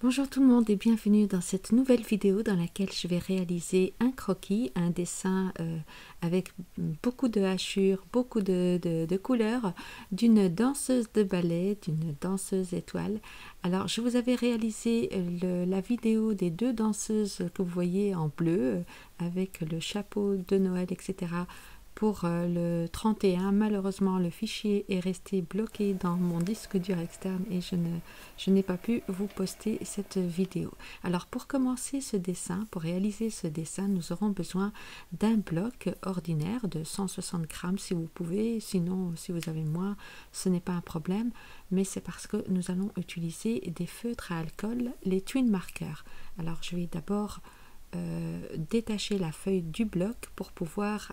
Bonjour tout le monde et bienvenue dans cette nouvelle vidéo dans laquelle je vais réaliser un croquis, un dessin avec beaucoup de hachures, beaucoup de couleurs d'une danseuse de ballet, d'une danseuse étoile. Alors je vous avais réalisé la vidéo des deux danseuses que vous voyez en bleu avec le chapeau de Noël, etc. Pour le 31, malheureusement le fichier est resté bloqué dans mon disque dur externe et je n'ai pas pu vous poster cette vidéo. Alors pour commencer ce dessin, pour réaliser ce dessin, nous aurons besoin d'un bloc ordinaire de 160 grammes si vous pouvez, sinon si vous avez moins, ce n'est pas un problème, mais c'est parce que nous allons utiliser des feutres à alcool, les twin markers. Alors je vais d'abord détacher la feuille du bloc pour pouvoir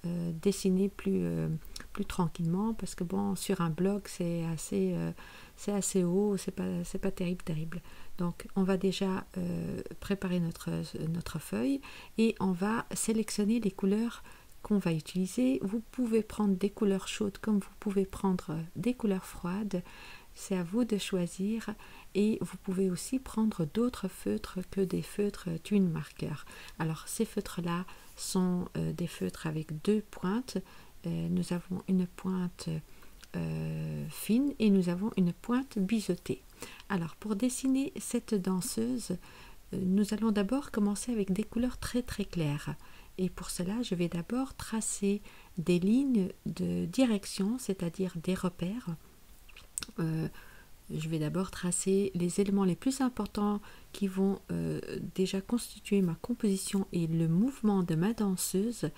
dessiner plus tranquillement, parce que bon, sur un bloc c'est assez haut, c'est pas terrible. Donc on va déjà préparer notre feuille et on va sélectionner les couleurs qu'on va utiliser. Vous pouvez prendre des couleurs chaudes comme vous pouvez prendre des couleurs froides, c'est à vous de choisir, et vous pouvez aussi prendre d'autres feutres que des feutres twin markers. Alors ces feutres là sont des feutres avec deux pointes. Nous avons une pointe fine et nous avons une pointe biseautée. Alors pour dessiner cette danseuse, nous allons d'abord commencer avec des couleurs très claires, et pour cela je vais d'abord tracer des lignes de direction, c'est-à-dire des repères. Je vais d'abord tracer les éléments les plus importants qui vont déjà constituer ma composition et le mouvement de ma danseuse.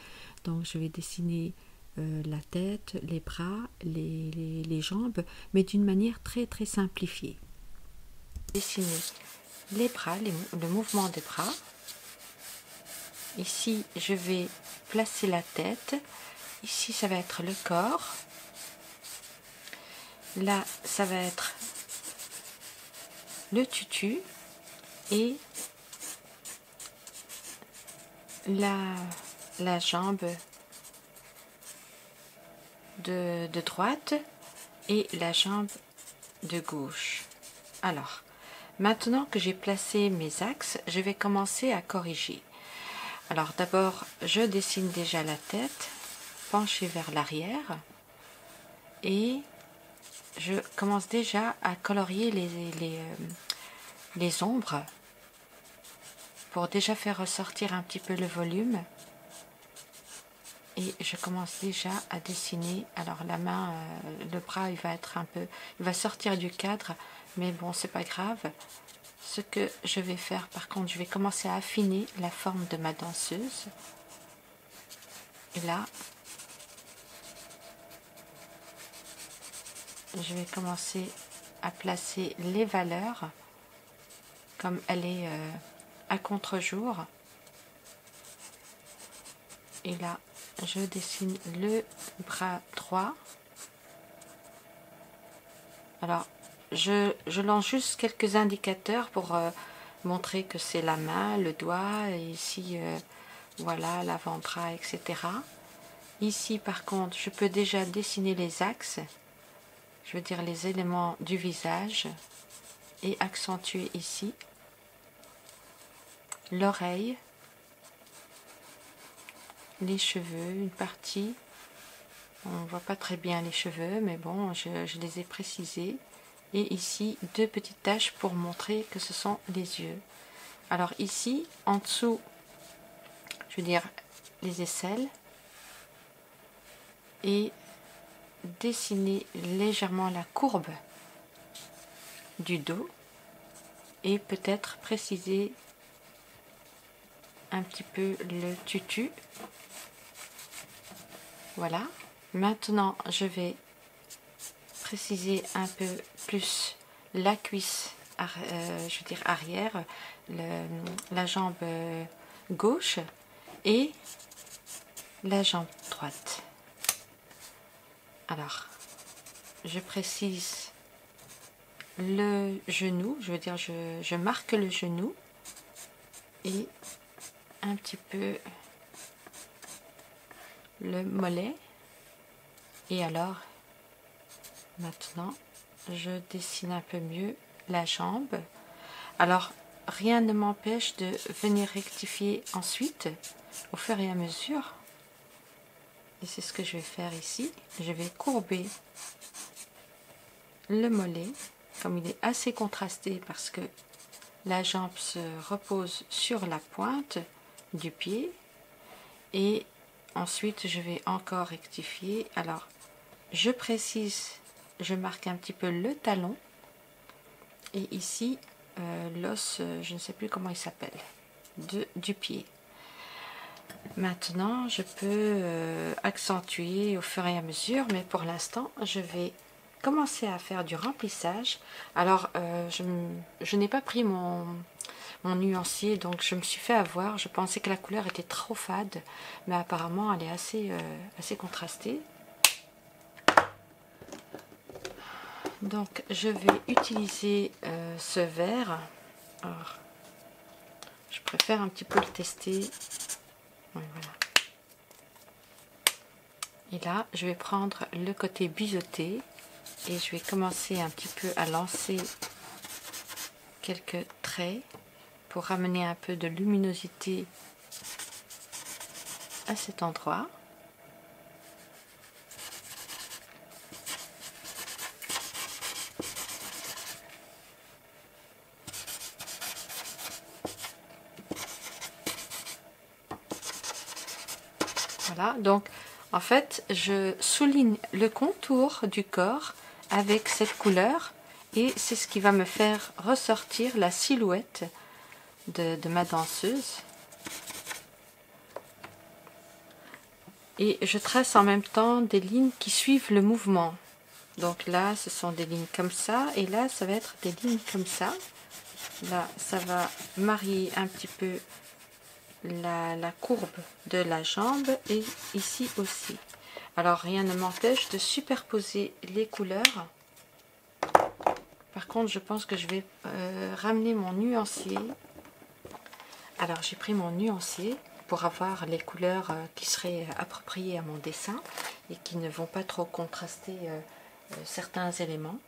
Donc je vais dessiner la tête, les bras, les jambes, mais d'une manière très simplifiée. Dessiner les bras, le mouvement des bras. Ici je vais placer la tête, ici ça va être le corps, là ça va être le tutu et la jambe de droite et la jambe de gauche. Alors, maintenant que j'ai placé mes axes, je vais commencer à corriger. Alors d'abord, je dessine déjà la tête penchée vers l'arrière et je commence déjà à colorier les ombres pour déjà faire ressortir un petit peu le volume. Et je commence déjà à dessiner. Alors la main, le bras, il va sortir du cadre, mais bon, c'est pas grave. Ce que je vais faire, par contre, je vais commencer à affiner la forme de ma danseuse. Et là, je vais commencer à placer les valeurs comme elle est à contre-jour. Et là, je dessine le bras droit. Alors, je lance juste quelques indicateurs pour montrer que c'est la main, le doigt, et ici, voilà, l'avant-bras, etc. Ici, par contre, je peux déjà dessiner les axes, je veux dire les éléments du visage, et accentuer ici l'oreille, les cheveux, une partie. On ne voit pas très bien les cheveux, mais bon, je les ai précisés. Et ici, deux petites taches pour montrer que ce sont les yeux. Alors ici, en dessous, je veux dire les aisselles. Et dessiner légèrement la courbe du dos. Et peut-être préciser un petit peu le tutu. Voilà. Maintenant, je vais préciser un peu plus la cuisse, je veux dire arrière, la jambe gauche et la jambe droite. Alors, je précise le genou, je veux dire je marque le genou et un petit peu le mollet. Et alors, maintenant, je dessine un peu mieux la jambe. Alors, rien ne m'empêche de venir rectifier ensuite, au fur et à mesure. Et c'est ce que je vais faire ici. Je vais courber le mollet, comme il est assez contrasté parce que la jambe se repose sur la pointe du pied. Et ensuite, je vais encore rectifier. Alors, je précise, je marque un petit peu le talon. Et ici, l'os, je ne sais plus comment il s'appelle, du pied. Maintenant, je peux accentuer au fur et à mesure, mais pour l'instant, je vais commencer à faire du remplissage. Alors, je n'ai pas pris mon nuancier, donc je me suis fait avoir. Je pensais que la couleur était trop fade, mais apparemment, elle est assez contrastée. Donc, je vais utiliser ce vert. Alors, je préfère un petit peu le tester. Oui, voilà. Et là, je vais prendre le côté biseauté et je vais commencer un petit peu à lancer quelques traits pour ramener un peu de luminosité à cet endroit. Voilà, donc en fait, je souligne le contour du corps avec cette couleur et c'est ce qui va me faire ressortir la silhouette de ma danseuse. Et je trace en même temps des lignes qui suivent le mouvement. Donc là, ce sont des lignes comme ça et là, ça va être des lignes comme ça. Là, ça va marier un petit peu la courbe de la jambe et ici aussi. Alors rien ne m'empêche de superposer les couleurs. Par contre, je pense que je vais ramener mon nuancier. Alors j'ai pris mon nuancier pour avoir les couleurs qui seraient appropriées à mon dessin et qui ne vont pas trop contraster certains éléments.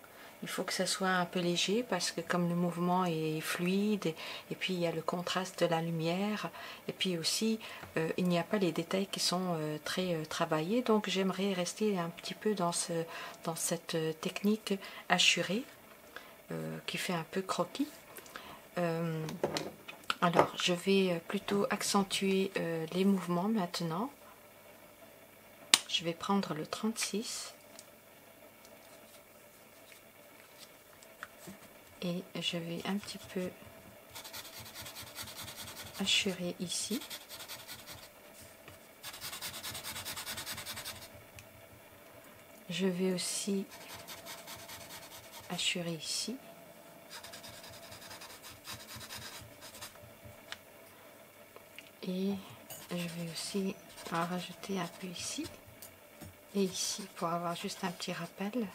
Il faut que ça soit un peu léger parce que comme le mouvement est fluide et puis il y a le contraste de la lumière et puis aussi il n'y a pas les détails qui sont très travaillés, donc j'aimerais rester un petit peu dans cette technique hachurée qui fait un peu croquis. Alors je vais plutôt accentuer les mouvements maintenant. Je vais prendre le 36. Et je vais un petit peu hachurer ici. Je vais aussi hachurer ici. Et je vais aussi en rajouter un peu ici et ici pour avoir juste un petit rappel.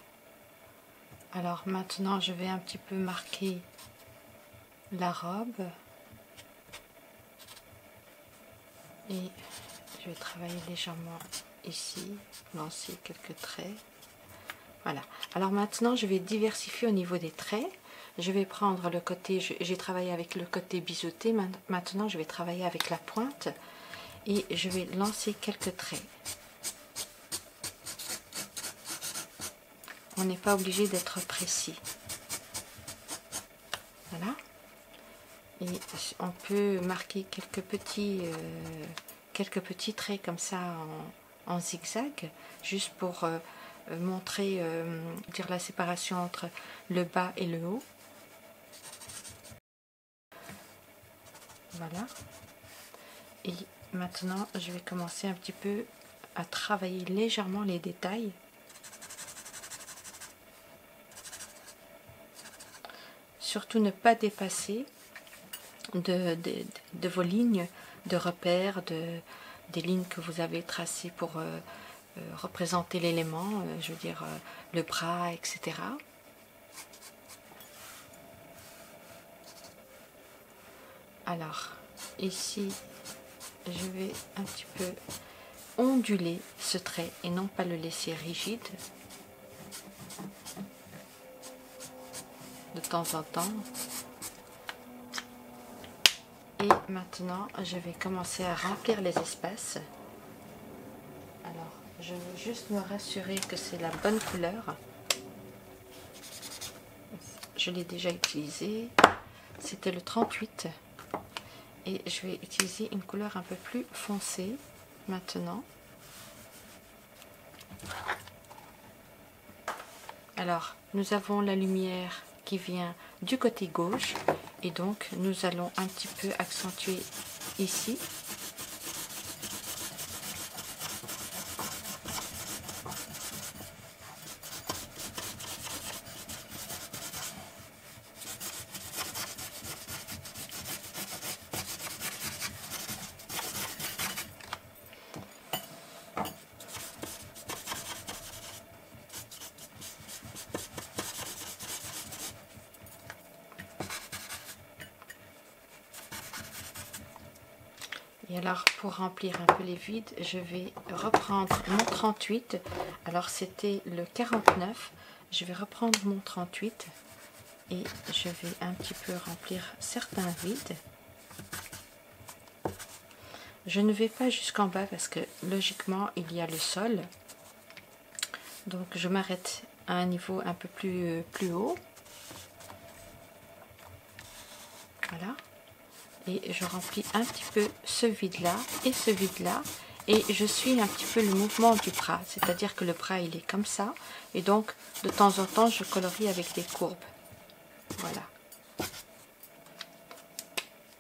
Alors maintenant, je vais un petit peu marquer la robe et je vais travailler légèrement ici, lancer quelques traits. Voilà. Alors maintenant, je vais diversifier au niveau des traits. Je vais prendre le côté, j'ai travaillé avec le côté biseauté, maintenant je vais travailler avec la pointe et je vais lancer quelques traits. On n'est pas obligé d'être précis. Voilà. Et on peut marquer quelques petits traits comme ça en zigzag, juste pour montrer dire la séparation entre le bas et le haut. Voilà. Et maintenant, je vais commencer un petit peu à travailler légèrement les détails. Surtout ne pas dépasser de vos lignes de repère, des lignes que vous avez tracées pour représenter l'élément, je veux dire le bras, etc. Alors, ici, je vais un petit peu onduler ce trait et non pas le laisser rigide. De temps en temps. Et maintenant, je vais commencer à remplir les espaces. Alors, je veux juste me rassurer que c'est la bonne couleur. Je l'ai déjà utilisé. C'était le 38. Et je vais utiliser une couleur un peu plus foncée maintenant. Alors, nous avons la lumière qui vient du côté gauche. Et donc, nous allons un petit peu accentuer ici. Et alors, pour remplir un peu les vides, je vais reprendre mon 38. Alors, c'était le 49. Je vais reprendre mon 38 et je vais un petit peu remplir certains vides. Je ne vais pas jusqu'en bas parce que, logiquement, il y a le sol. Donc, je m'arrête à un niveau un peu plus haut. Voilà. Et je remplis un petit peu ce vide là et ce vide là, et je suis un petit peu le mouvement du bras, c'est à dire que le bras il est comme ça, et donc de temps en temps je colorie avec des courbes. Voilà.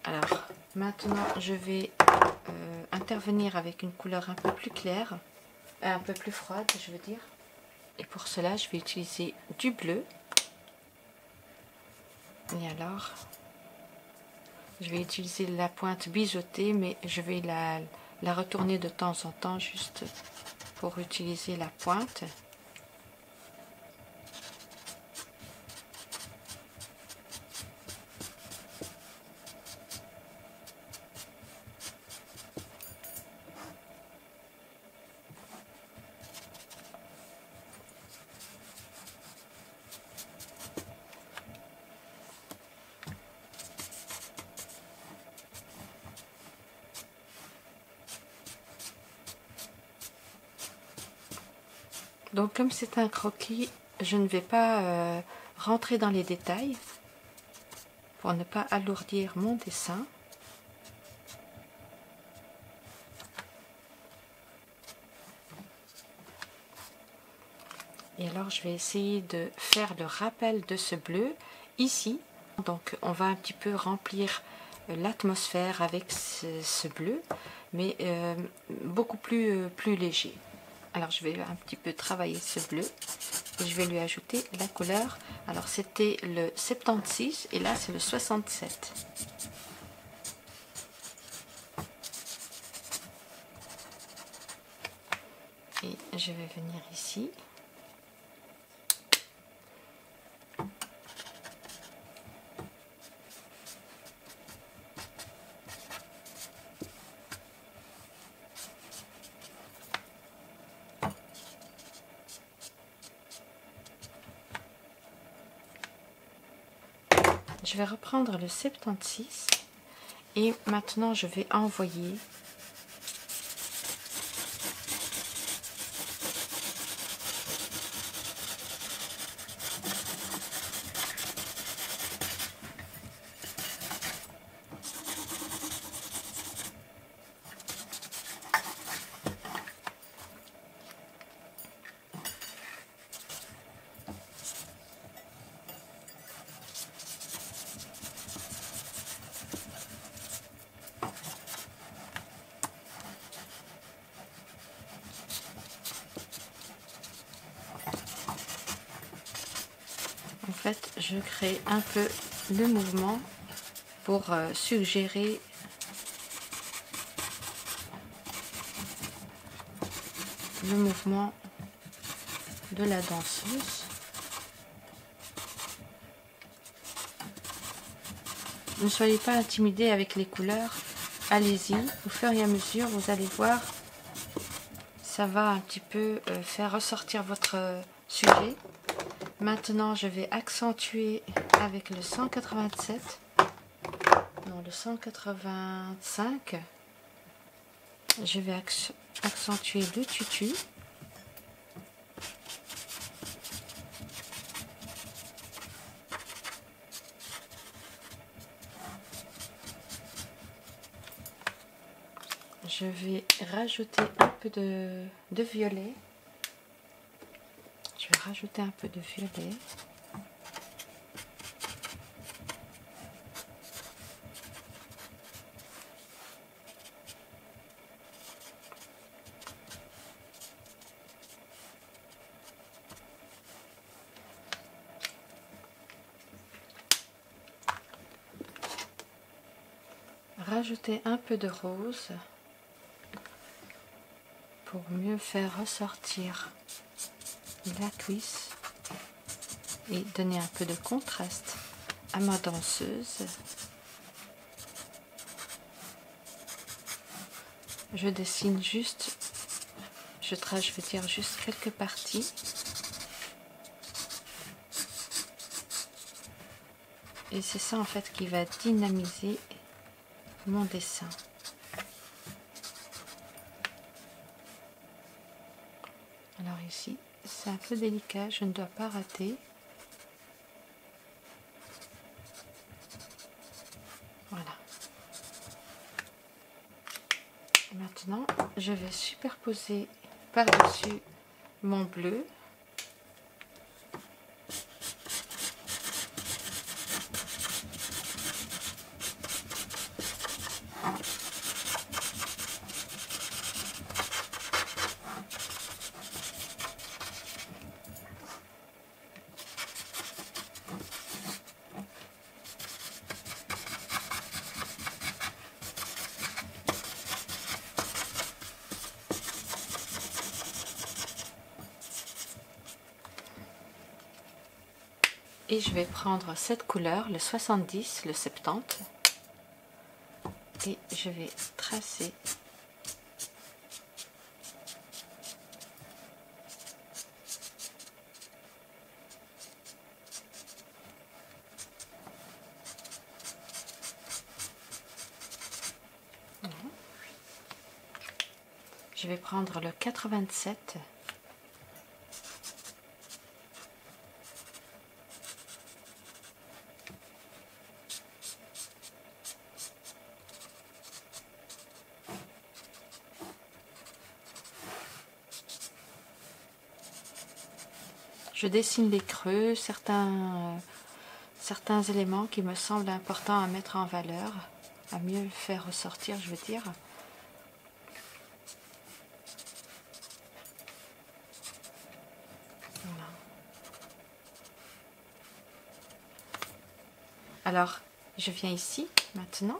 Alors maintenant je vais intervenir avec une couleur un peu plus claire, un peu plus froide je veux dire, et pour cela je vais utiliser du bleu. Et alors je vais utiliser la pointe biseautée, mais je vais la retourner de temps en temps juste pour utiliser la pointe. Donc comme c'est un croquis, je ne vais pas rentrer dans les détails pour ne pas alourdir mon dessin. Et alors je vais essayer de faire le rappel de ce bleu ici. Donc on va un petit peu remplir l'atmosphère avec ce bleu, mais beaucoup plus léger. Alors je vais un petit peu travailler ce bleu et je vais lui ajouter la couleur. Alors c'était le 76 et là c'est le 67. Et je vais venir ici. Je vais reprendre le 76 et maintenant je vais envoyer en fait, je crée un peu le mouvement pour suggérer le mouvement de la danseuse. Ne soyez pas intimidés avec les couleurs, allez-y, au fur et à mesure, vous allez voir, ça va un petit peu faire ressortir votre sujet. Maintenant, je vais accentuer avec le 187. non, le 185, je vais accentuer le tutu. Je vais rajouter un peu de violet. Je vais rajouter un peu de violet. Rajouter un peu de rose pour mieux faire ressortir la cuisse et donner un peu de contraste à ma danseuse. Je dessine juste, je veux dire juste quelques parties. Et c'est ça en fait qui va dynamiser mon dessin. Alors ici, c'est un peu délicat, je ne dois pas rater. Voilà. Maintenant, je vais superposer par-dessus mon bleu. Et je vais prendre cette couleur, le 70, le 70, et je vais tracer je vais prendre le 87. Je dessine les creux, certains éléments qui me semblent importants à mettre en valeur, à mieux faire ressortir, je veux dire. Voilà. Alors, je viens ici maintenant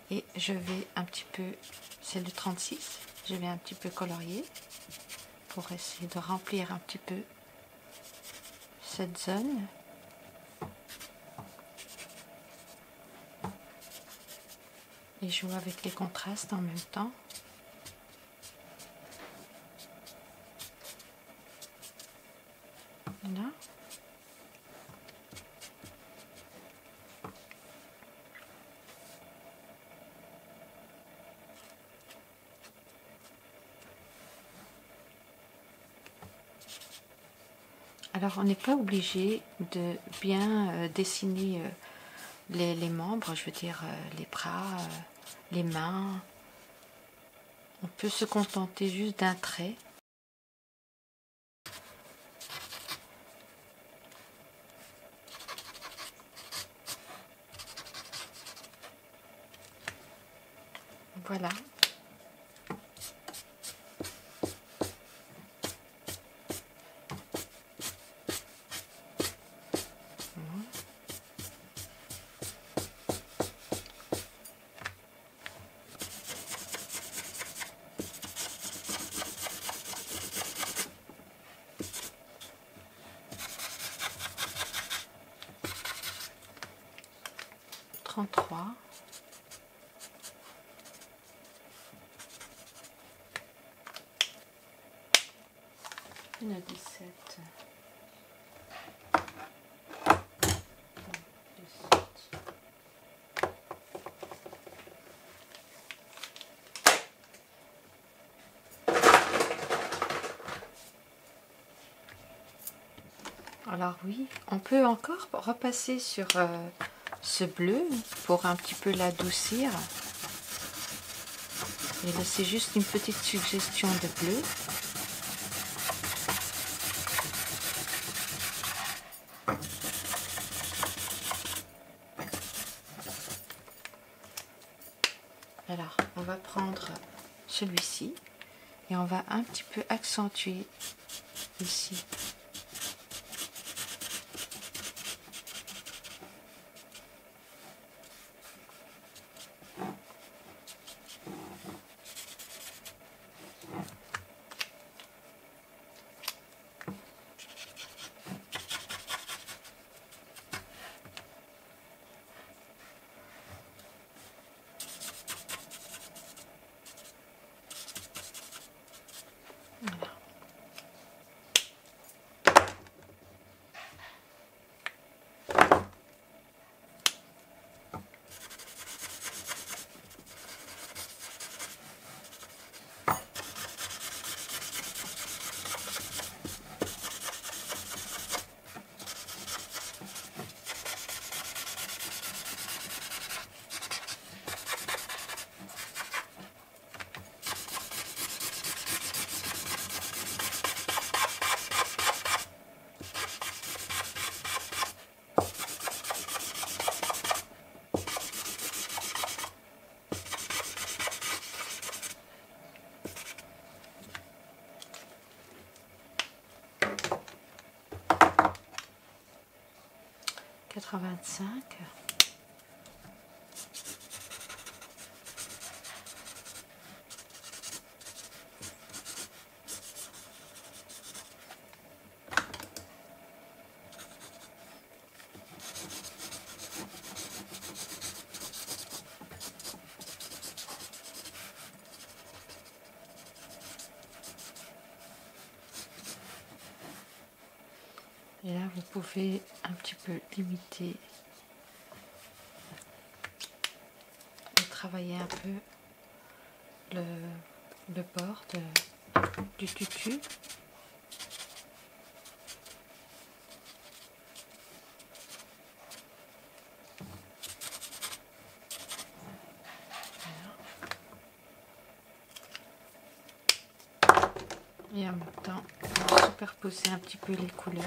et je vais un petit peu, c'est le 36, je vais un petit peu colorier pour essayer de remplir un petit peu cette zone. Et jouer avec les contrastes en même temps. Voilà. Alors, on n'est pas obligé de bien dessiner les membres, je veux dire les bras, les mains. On peut se contenter juste d'un trait. Voilà. Une 17. Alors oui, on peut encore repasser sur ce bleu pour un petit peu l'adoucir. Et là, c'est juste une petite suggestion de bleu. Alors, on va prendre celui-ci et on va un petit peu accentuer ici. Voilà. Et là, vous pouvez un petit peu limiter et travailler un peu le bord du tutu. Et en même temps, on va superposer un petit peu les couleurs.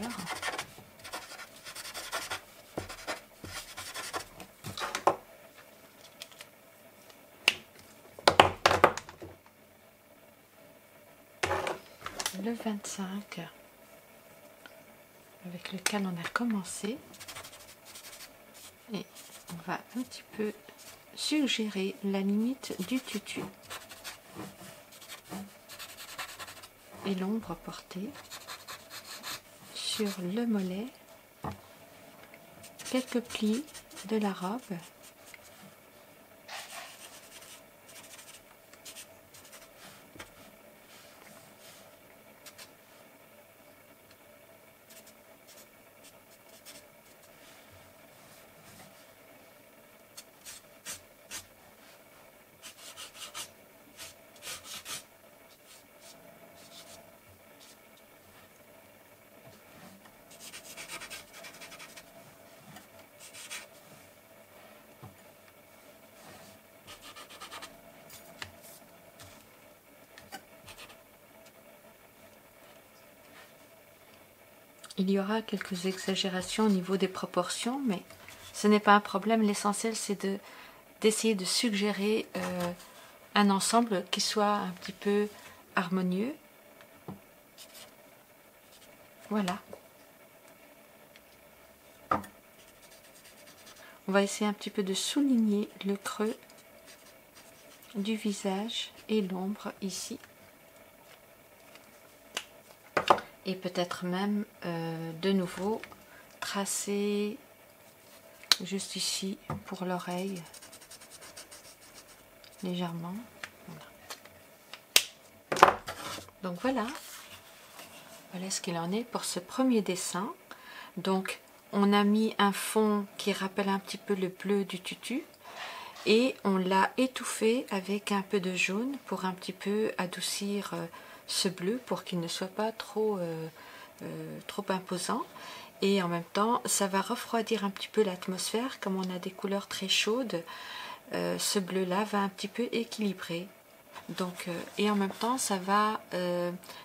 Le 25 avec lequel on a commencé, et on va un petit peu suggérer la limite du tutu et l'ombre portée sur le mollet, quelques plis de la robe. Il y aura quelques exagérations au niveau des proportions, mais ce n'est pas un problème. L'essentiel, c'est d'essayer de suggérer un ensemble qui soit un petit peu harmonieux. Voilà. On va essayer un petit peu de souligner le creux du visage et l'ombre ici. Et peut-être même de nouveau tracer juste ici pour l'oreille légèrement. Voilà. Donc voilà ce qu'il en est pour ce premier dessin. Donc on a mis un fond qui rappelle un petit peu le bleu du tutu et on l'a étouffé avec un peu de jaune pour un petit peu adoucir ce bleu pour qu'il ne soit pas trop imposant. et en même temps ça va refroidir un petit peu l'atmosphère. Comme on a des couleurs très chaudes, ce bleu là va un petit peu équilibrer. Donc, et en même temps ça va,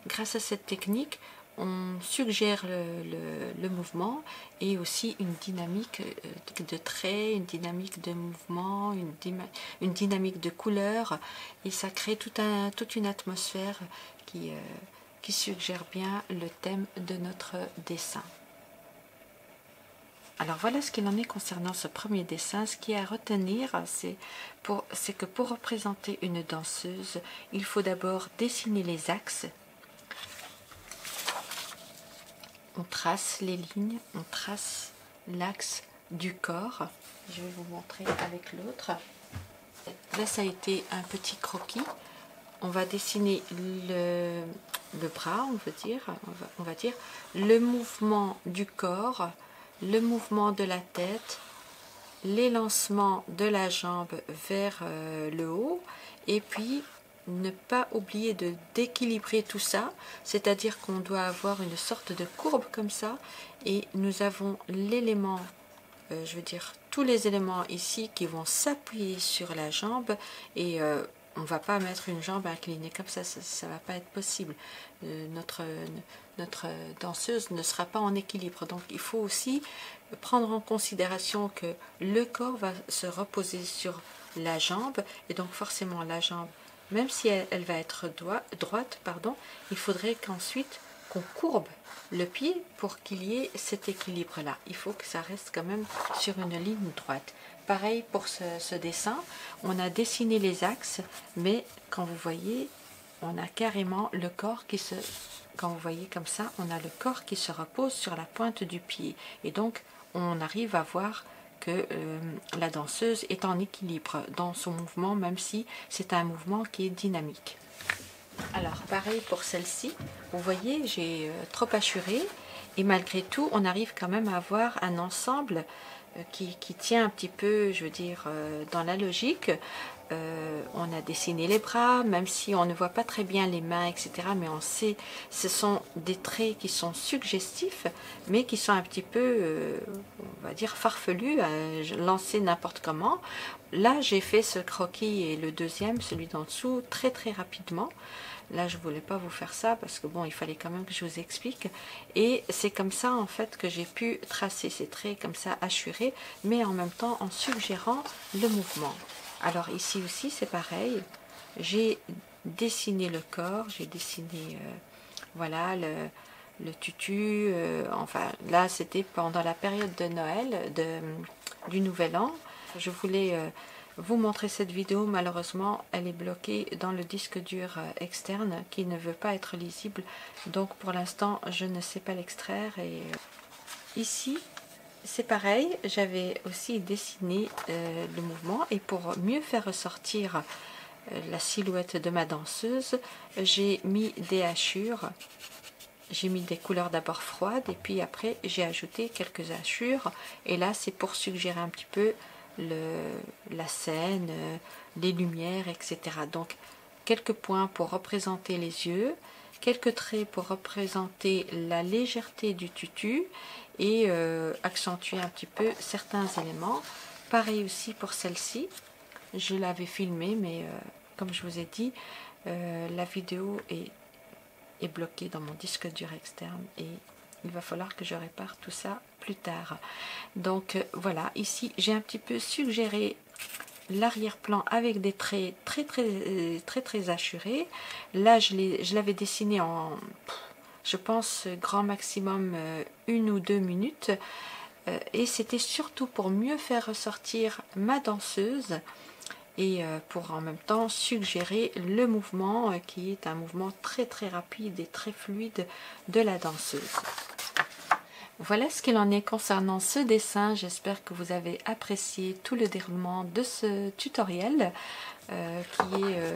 grâce à cette technique, on suggère le mouvement et aussi une dynamique de traits, une dynamique de mouvement, une dynamique de couleurs, et ça crée toute une atmosphère qui suggère bien le thème de notre dessin. Alors voilà ce qu'il en est concernant ce premier dessin. Ce qui est à retenir, c'est que pour représenter une danseuse, il faut d'abord dessiner les axes. On trace les lignes, on trace l'axe du corps. Je vais vous montrer avec l'autre. Là, ça a été un petit croquis. On va dessiner le bras, on va dire, le mouvement du corps, le mouvement de la tête, l'élancement de la jambe vers le haut, et puis ne pas oublier d'équilibrer tout ça, c'est-à-dire qu'on doit avoir une sorte de courbe comme ça, et nous avons l'élément, je veux dire tous les éléments ici qui vont s'appuyer sur la jambe, et on ne va pas mettre une jambe inclinée comme ça, ça ne va pas être possible. Notre danseuse ne sera pas en équilibre. Donc il faut aussi prendre en considération que le corps va se reposer sur la jambe, et donc forcément la jambe, même si elle va être droite, il faudrait qu'ensuite qu'on courbe le pied pour qu'il y ait cet équilibre là. Il faut que ça reste quand même sur une ligne droite. Pareil pour ce dessin, on a dessiné les axes, mais quand vous voyez, on a carrément le corps qui se... Quand vous voyez comme ça, on a le corps qui se repose sur la pointe du pied. Et donc, on arrive à voir que la danseuse est en équilibre dans son mouvement, même si c'est un mouvement qui est dynamique. Alors, pareil pour celle-ci. Vous voyez, j'ai trop hachuré. Et malgré tout, on arrive quand même à avoir un ensemble qui tient un petit peu, je veux dire, dans la logique. On a dessiné les bras, même si on ne voit pas très bien les mains, etc. Mais on sait, ce sont des traits qui sont suggestifs, mais qui sont un petit peu, on va dire, farfelus, lancés n'importe comment. Là, j'ai fait ce croquis et le deuxième, celui d'en dessous, très très rapidement. Là, je voulais pas vous faire ça parce que bon, il fallait quand même que je vous explique. Et c'est comme ça en fait que j'ai pu tracer ces traits comme ça hachurés, mais en même temps en suggérant le mouvement. Alors ici aussi c'est pareil, j'ai dessiné le corps, j'ai dessiné voilà le tutu, enfin là c'était pendant la période de Noël, du Nouvel An. Je voulais vous montrer cette vidéo, malheureusement elle est bloquée dans le disque dur externe qui ne veut pas être lisible, donc pour l'instant je ne sais pas l'extraire. Et ici c'est pareil, j'avais aussi dessiné le mouvement, et pour mieux faire ressortir la silhouette de ma danseuse, j'ai mis des hachures. J'ai mis des couleurs d'abord froides, et puis après j'ai ajouté quelques hachures, et là c'est pour suggérer un petit peu la scène, les lumières, etc. Donc quelques points pour représenter les yeux, quelques traits pour représenter la légèreté du tutu, et accentuer un petit peu certains éléments. Pareil aussi pour celle-ci, je l'avais filmée, mais comme je vous ai dit, la vidéo est bloquée dans mon disque dur externe, et il va falloir que je répare tout ça plus tard. Donc voilà, ici j'ai un petit peu suggéré l'arrière-plan avec des traits très hachurés. Là je l'avais dessiné en, je pense, grand maximum 1 ou 2 minutes, et c'était surtout pour mieux faire ressortir ma danseuse, et pour en même temps suggérer le mouvement qui est un mouvement très rapide et très fluide de la danseuse. Voilà ce qu'il en est concernant ce dessin. J'espère que vous avez apprécié tout le déroulement de ce tutoriel qui est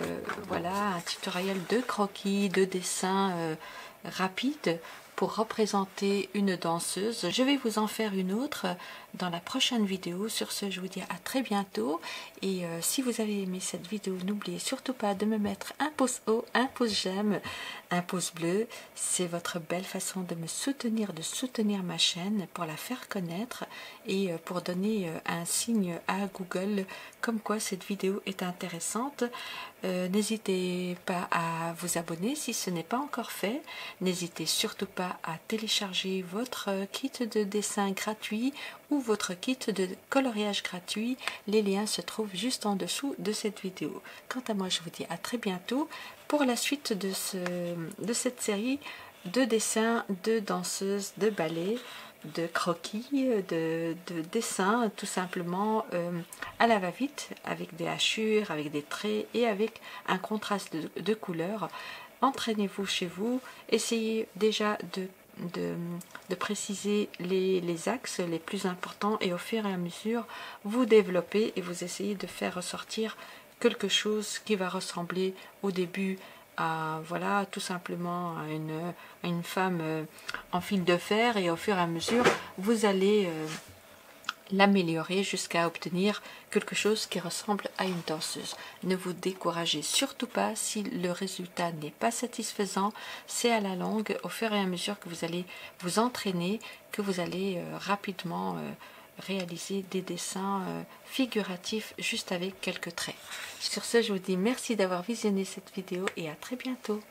voilà, un tutoriel de croquis, de dessin rapide pour représenter une danseuse. Je vais vous en faire une autre dans la prochaine vidéo. Sur ce, je vous dis à très bientôt. Et si vous avez aimé cette vidéo, n'oubliez surtout pas de me mettre un pouce haut, un pouce j'aime, un pouce bleu. C'est votre belle façon de me soutenir, de soutenir ma chaîne pour la faire connaître et pour donner un signe à Google comme quoi cette vidéo est intéressante. N'hésitez pas à vous abonner si ce n'est pas encore fait. N'hésitez surtout pas à télécharger votre kit de dessin gratuit ou votre kit de coloriage gratuit. Les liens se trouvent juste en dessous de cette vidéo. Quant à moi, je vous dis à très bientôt pour la suite de cette série de dessins de danseuses de ballet, de croquis, de dessins tout simplement à la va-vite, avec des hachures, avec des traits et avec un contraste de couleurs. Entraînez-vous chez vous, essayez déjà de préciser les axes les plus importants et au fur et à mesure vous développez et vous essayez de faire ressortir quelque chose qui va ressembler au début à, voilà, tout simplement à une femme en fil de fer, et au fur et à mesure vous allez l'améliorer jusqu'à obtenir quelque chose qui ressemble à une danseuse. Ne vous découragez surtout pas si le résultat n'est pas satisfaisant. C'est à la longue, au fur et à mesure que vous allez vous entraîner, que vous allez rapidement réaliser des dessins figuratifs juste avec quelques traits. Sur ce, je vous dis merci d'avoir visionné cette vidéo et à très bientôt.